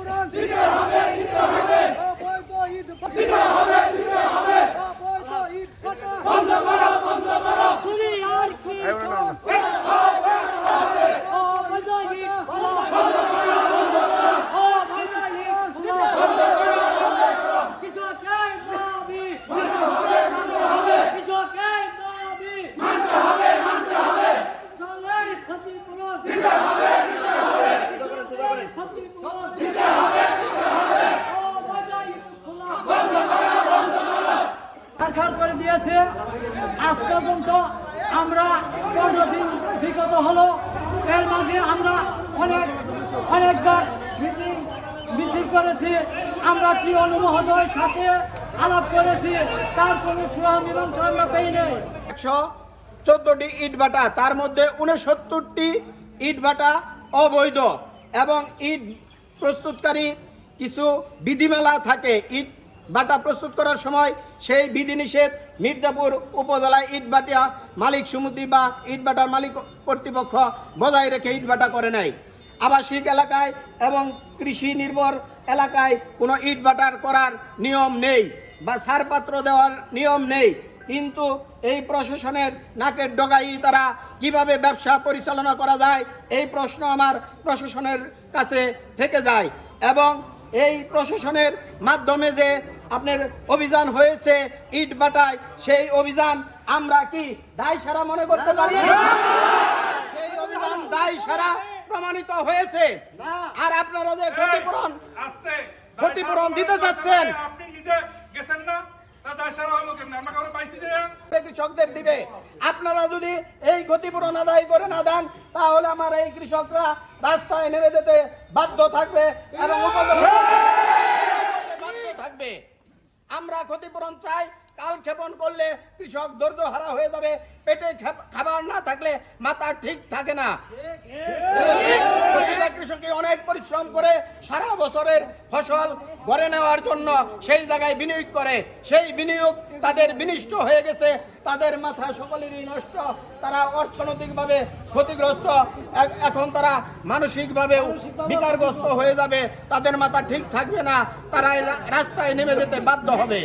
ক্ষতিপূরণ দিতে হবে অবৈধ ইট দিতে হবে অবৈধ ইট ভাটা বন্ধ করো দুনিয়ার কি অবৈধ ইট বন্ধ করো অবৈধ ইট কৃষকের দাবি মানতে হবে কৃষকের দাবি মানতে হবে জলের ক্ষতিপূরণ দিতে হবে ক্ষতিপূরণ দিতে হবে অবৈধ ইট খোলা বন্ধ করো সরকার করে দিয়েছে। আজ পর্যন্ত আমরা 15 দিন বিগত হলো, এর মাঝে আমরা অনেকবার মিছিল করেছি, আমরা প্রিয় মহোদয়ের সাথে আলাপ করেছি, তার কোনো সুমীমাংসা আমরা পেই নেই। 114টি ইট ভাটা, তার মধ্যে 69টি ইট ভাটা অবৈধ এবং ইট প্রস্তুতকারী কিছু বিধিমালা থাকে। ইট ভাটা প্রস্তুত করার সময় সেই বিধিনিষেধ মির্জাপুর উপজেলায় ইট ভাটা মালিক সমিতি বা ইট ভাটার মালিক কর্তৃপক্ষ বজায় রেখে ইট ভাটা করে নেয়। আবাসিক এলাকায় এবং কৃষি নির্ভর এলাকায় কোনো ইট ভাটার করার নিয়ম নেই বা ছাড়পত্র দেওয়ার নিয়ম নেই, কিন্তু এই প্রশাসনের নাকের ডগাই তারা কিভাবে ব্যবসা পরিচালনা করা যায় এই প্রশ্ন আমার প্রশাসনের কাছে থেকে যায়। এবং এই প্রশাসনের মাধ্যমে যে আপনার অভিযান হয়েছে ইট ভাটায়, সেই অভিযান আমরা কি দায় সারা মনে করতে পারি? সেই অভিযান দায় সারা প্রমাণিত হয়েছে। আর আপনারা যে ক্ষতিপূরণ দিতে চাচ্ছেন, আপনি নিজে গেছেন না, কৃষকদের দিবে। আপনারা যদি এই ক্ষতিপূরণ আদায় করে না দেন, তাহলে আমার এই কৃষকরা রাস্তায় নেমে যেতে বাধ্য থাকবে এবং বাধ্য থাকবে। আমরা ক্ষতিপূরণ চাই। কাল ক্ষেপণ করলে কৃষক ধৈর্য হারা হয়ে যাবে, পেটে খাবার না থাকলে মাথা ঠিক থাকে না। প্রতিটা কৃষকই অনেক পরিশ্রম করে সারা বছরের ফসল ঘরে নেওয়ার জন্য সেই জায়গায় বিনিয়োগ করে, সেই বিনিয়োগ তাদের বিনষ্ট হয়ে গেছে, তাদের মাথা সকলেরই নষ্ট, তারা অর্থনৈতিকভাবে ক্ষতিগ্রস্ত, এখন তারা মানসিকভাবে বিকারগ্রস্ত হয়ে যাবে, তাদের মাথা ঠিক থাকবে না, তারা রাস্তায় নেমে যেতে বাধ্য হবে।